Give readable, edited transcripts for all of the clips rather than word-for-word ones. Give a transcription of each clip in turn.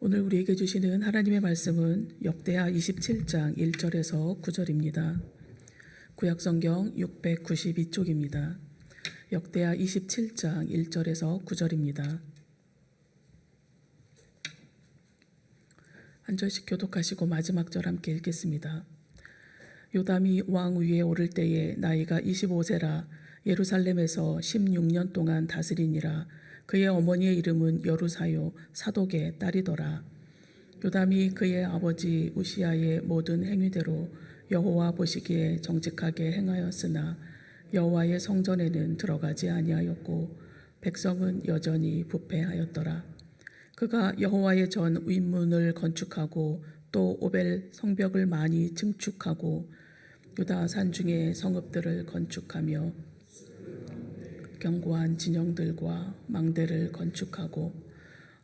오늘 우리에게 주시는 하나님의 말씀은 역대하 27장 1절에서 9절입니다. 구약성경 692쪽입니다. 역대하 27장 1절에서 9절입니다. 한 절씩 교독하시고 마지막 절 함께 읽겠습니다. 요담이 왕 위에 오를 때에 나이가 25세라 예루살렘에서 16년 동안 다스리니라. 그의 어머니의 이름은 여루사요 사독의 딸이더라. 요담이 그의 아버지 우시야의 모든 행위대로 여호와 보시기에 정직하게 행하였으나 여호와의 성전에는 들어가지 아니하였고 백성은 여전히 부패하였더라. 그가 여호와의 전 윗문을 건축하고 또 오벨 성벽을 많이 증축하고 유다 산중의 성읍들을 건축하며 견고한 진영들과 망대를 건축하고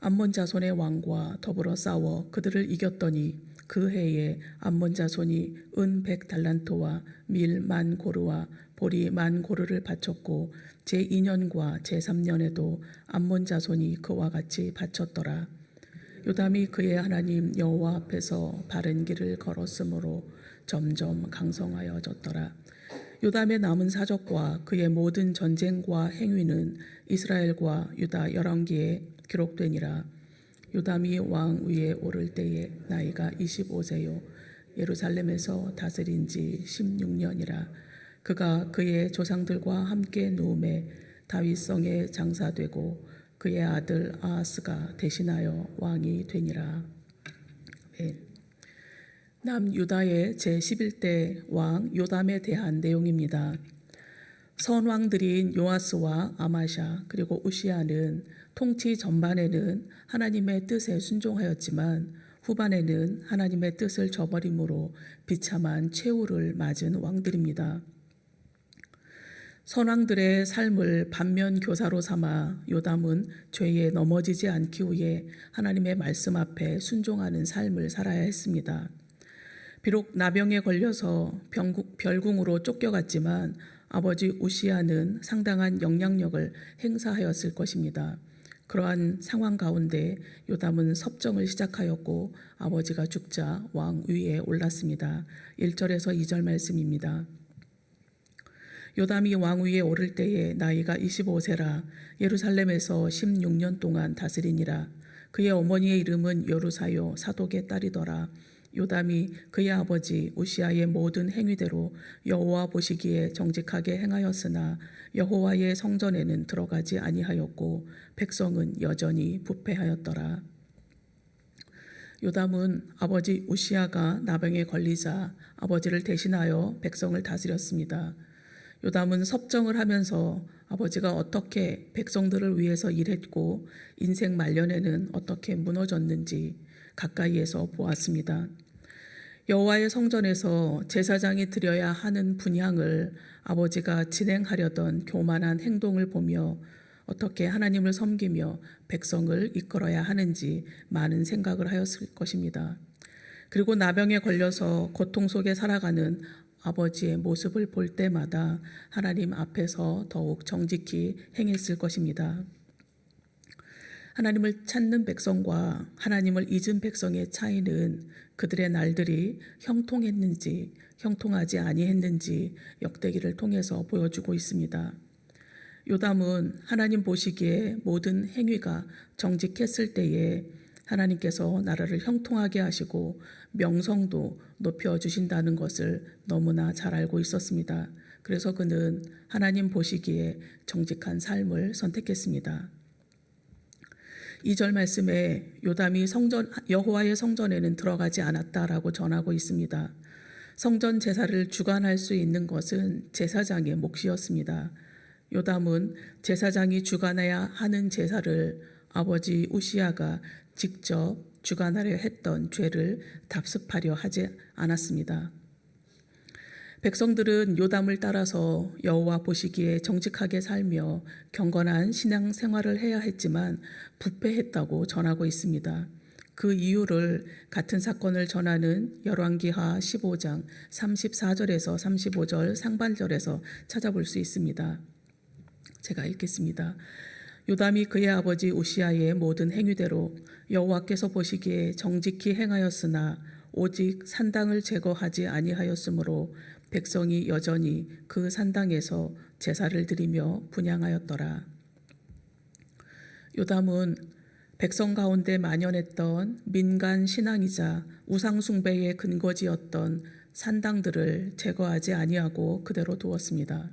암몬 자손의 왕과 더불어 싸워 그들을 이겼더니 그 해에 암몬 자손이 은 100달란트와 밀 10,000고르와 보리 10,000고르를 바쳤고 제2년과 제3년에도 암몬 자손이 그와 같이 바쳤더라. 요담이 그의 하나님 여호와 앞에서 바른 길을 걸었으므로 점점 강성하여졌더라. 요담의 남은 사적과 그의 모든 전쟁과 행위는 이스라엘과 유다 열왕기에 기록되니라. 요담이 왕 위에 오를 때에 나이가 25세요 예루살렘에서 다스린 지 16년이라. 그가 그의 조상들과 함께 누움에 다윗성에 장사되고 그의 아들 아하스가 대신하여 왕이 되니라. 남유다의 제11대 왕 요담에 대한 내용입니다. 선왕들인 요아스와 아마샤 그리고 우시야는 통치 전반에는 하나님의 뜻에 순종하였지만 후반에는 하나님의 뜻을 저버림으로 비참한 최후를 맞은 왕들입니다. 선왕들의 삶을 반면 교사로 삼아 요담은 죄에 넘어지지 않기 위해 하나님의 말씀 앞에 순종하는 삶을 살아야 했습니다. 비록 나병에 걸려서 별궁으로 쫓겨갔지만 아버지 우시야는 상당한 영향력을 행사하였을 것입니다. 그러한 상황 가운데 요담은 섭정을 시작하였고 아버지가 죽자 왕 위에 올랐습니다. 1절에서 2절 말씀입니다. 요담이 왕 위에 오를 때에 나이가 25세라 예루살렘에서 16년 동안 다스리니라. 그의 어머니의 이름은 여루사요 사독의 딸이더라. 요담이 그의 아버지 우시야의 모든 행위대로 여호와 보시기에 정직하게 행하였으나 여호와의 성전에는 들어가지 아니하였고 백성은 여전히 부패하였더라. 요담은 아버지 우시야가 나병에 걸리자 아버지를 대신하여 백성을 다스렸습니다. 요담은 섭정을 하면서 아버지가 어떻게 백성들을 위해서 일했고 인생 말년에는 어떻게 무너졌는지 가까이에서 보았습니다. 여호와의 성전에서 제사장이 드려야 하는 분향을 아버지가 진행하려던 교만한 행동을 보며 어떻게 하나님을 섬기며 백성을 이끌어야 하는지 많은 생각을 하였을 것입니다. 그리고 나병에 걸려서 고통 속에 살아가는 아버지의 모습을 볼 때마다 하나님 앞에서 더욱 정직히 행했을 것입니다. 하나님을 찾는 백성과 하나님을 잊은 백성의 차이는 그들의 날들이 형통했는지 형통하지 아니했는지 역대기를 통해서 보여주고 있습니다. 요담은 하나님 보시기에 모든 행위가 정직했을 때에 하나님께서 나라를 형통하게 하시고 명성도 높여주신다는 것을 너무나 잘 알고 있었습니다. 그래서 그는 하나님 보시기에 정직한 삶을 선택했습니다. 2절 말씀에 요담이 여호와의 성전에는 들어가지 않았다라고 전하고 있습니다. 성전 제사를 주관할 수 있는 것은 제사장의 몫이었습니다. 요담은 제사장이 주관해야 하는 제사를 아버지 우시야가 직접 주관하려 했던 죄를 답습하려 하지 않았습니다. 백성들은 요담을 따라서 여호와 보시기에 정직하게 살며 경건한 신앙 생활을 해야 했지만 부패했다고 전하고 있습니다. 그 이유를 같은 사건을 전하는 열왕기하 15장 34절에서 35절 상반절에서 찾아볼 수 있습니다. 제가 읽겠습니다. 요담이 그의 아버지 우시아의 모든 행위대로 여호와께서 보시기에 정직히 행하였으나 오직 산당을 제거하지 아니하였으므로 백성이 여전히 그 산당에서 제사를 드리며 분향하였더라. 요담은 백성 가운데 만연했던 민간 신앙이자 우상 숭배의 근거지였던 산당들을 제거하지 아니하고 그대로 두었습니다.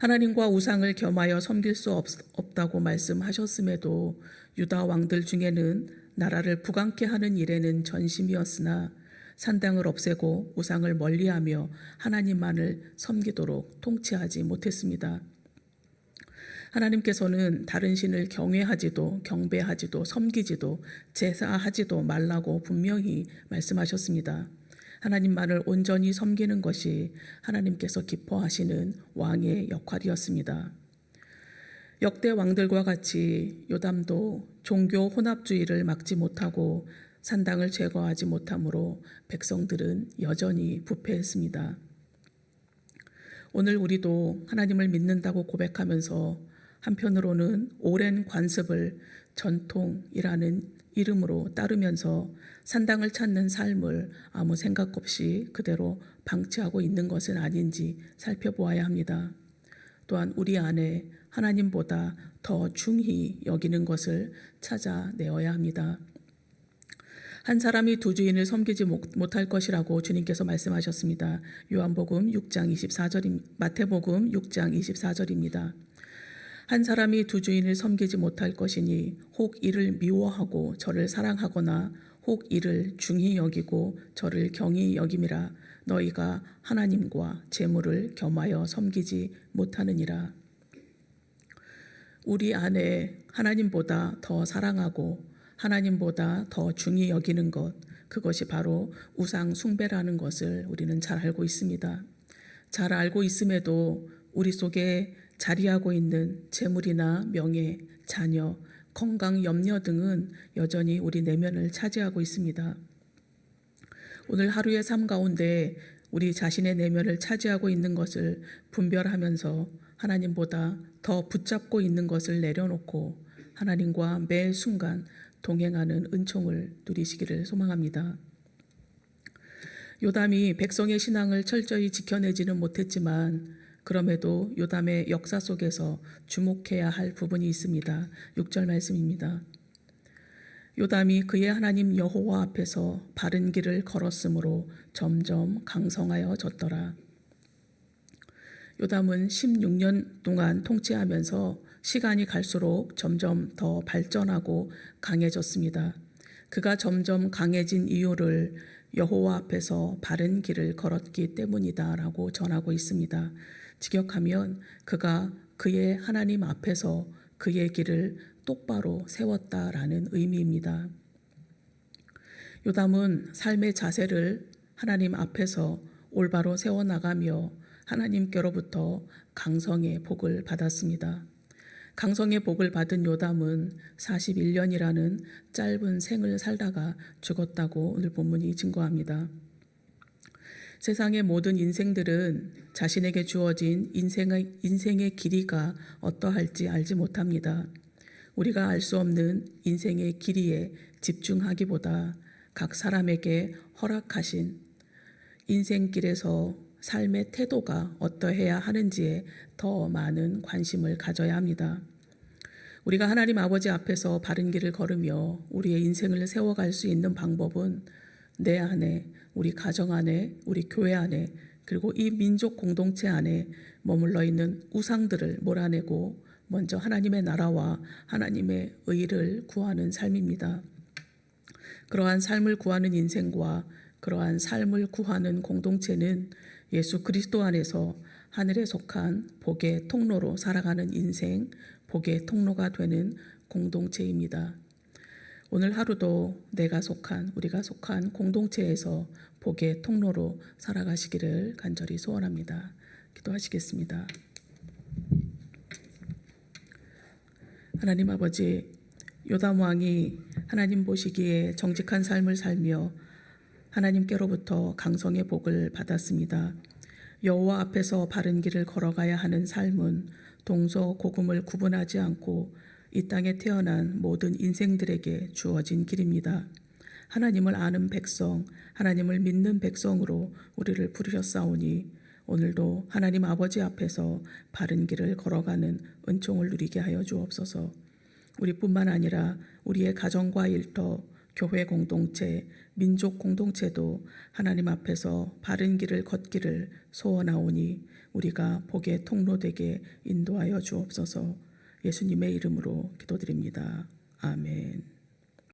하나님과 우상을 겸하여 섬길 수 없다고 말씀하셨음에도 유다 왕들 중에는 나라를 부강케 하는 일에는 전심이었으나 산당을 없애고 우상을 멀리하며 하나님만을 섬기도록 통치하지 못했습니다. 하나님께서는 다른 신을 경외하지도 경배하지도 섬기지도 제사하지도 말라고 분명히 말씀하셨습니다. 하나님만을 온전히 섬기는 것이 하나님께서 기뻐하시는 왕의 역할이었습니다. 역대 왕들과 같이 요담도 종교 혼합주의를 막지 못하고 산당을 제거하지 못함으로 백성들은 여전히 부패했습니다. 오늘 우리도 하나님을 믿는다고 고백하면서 한편으로는 오랜 관습을 전통이라는 이름으로 따르면서 산당을 찾는 삶을 아무 생각 없이 그대로 방치하고 있는 것은 아닌지 살펴보아야 합니다. 또한 우리 안에 하나님보다 더 중히 여기는 것을 찾아내어야 합니다. 한 사람이 두 주인을 섬기지 못할 것이라고 주님께서 말씀하셨습니다. 요한복음 6장 24절, 마태복음 6장 24절입니다. 한 사람이 두 주인을 섬기지 못할 것이니 혹 이를 미워하고 저를 사랑하거나 혹 이를 중히 여기고 저를 경히 여김이라. 너희가 하나님과 재물을 겸하여 섬기지 못하느니라. 우리 안에 하나님보다 더 사랑하고 하나님보다 더 중히 여기는 것, 그것이 바로 우상 숭배라는 것을 우리는 잘 알고 있습니다. 잘 알고 있음에도 우리 속에 자리하고 있는 재물이나 명예, 자녀, 건강, 염려 등은 여전히 우리 내면을 차지하고 있습니다. 오늘 하루의 삶 가운데 우리 자신의 내면을 차지하고 있는 것을 분별하면서 하나님보다 더 붙잡고 있는 것을 내려놓고 하나님과 매 순간 동행하는 은총을 누리시기를 소망합니다. 요담이 백성의 신앙을 철저히 지켜내지는 못했지만 그럼에도 요담의 역사 속에서 주목해야 할 부분이 있습니다. 6절 말씀입니다. 요담이 그의 하나님 여호와 앞에서 바른 길을 걸었으므로 점점 강성하여졌더라. 요담은 16년 동안 통치하면서 시간이 갈수록 점점 더 발전하고 강해졌습니다. 그가 점점 강해진 이유를 여호와 앞에서 바른 길을 걸었기 때문이다라고 전하고 있습니다. 직역하면 그가 그의 하나님 앞에서 그의 길을 똑바로 세웠다라는 의미입니다. 요담은 삶의 자세를 하나님 앞에서 올바로 세워나가며 하나님께로부터 강성의 복을 받았습니다. 강성의 복을 받은 요담은 41년이라는 짧은 생을 살다가 죽었다고 오늘 본문이 증거합니다. 세상의 모든 인생들은 자신에게 주어진 인생의 길이가 어떠할지 알지 못합니다. 우리가 알 수 없는 인생의 길이에 집중하기보다 각 사람에게 허락하신 인생길에서 삶의 태도가 어떠해야 하는지에 더 많은 관심을 가져야 합니다. 우리가 하나님 아버지 앞에서 바른 길을 걸으며 우리의 인생을 세워갈 수 있는 방법은 내 안에, 우리 가정 안에, 우리 교회 안에, 그리고 이 민족 공동체 안에 머물러 있는 우상들을 몰아내고 먼저 하나님의 나라와 하나님의 의를 구하는 삶입니다. 그러한 삶을 구하는 인생과 그러한 삶을 구하는 공동체는 예수 그리스도 안에서 하늘에 속한 복의 통로로 살아가는 인생, 복의 통로가 되는 공동체입니다. 오늘 하루도 우리가 속한 공동체에서 복의 통로로 살아가시기를 간절히 소원합니다. 기도하시겠습니다. 하나님 아버지, 요담 왕이 하나님 보시기에 정직한 삶을 살며 하나님께로부터 강성의 복을 받았습니다. 여호와 앞에서 바른 길을 걸어가야 하는 삶은 동서고금을 구분하지 않고 이 땅에 태어난 모든 인생들에게 주어진 길입니다. 하나님을 아는 백성, 하나님을 믿는 백성으로 우리를 부르셨사오니 오늘도 하나님 아버지 앞에서 바른 길을 걸어가는 은총을 누리게 하여 주옵소서. 우리뿐만 아니라 우리의 가정과 일터, 교회 공동체, 민족 공동체도 하나님 앞에서 바른 길을 걷기를 소원하오니 우리가 복의 통로되게 인도하여 주옵소서. 예수님의 이름으로 기도드립니다. 아멘.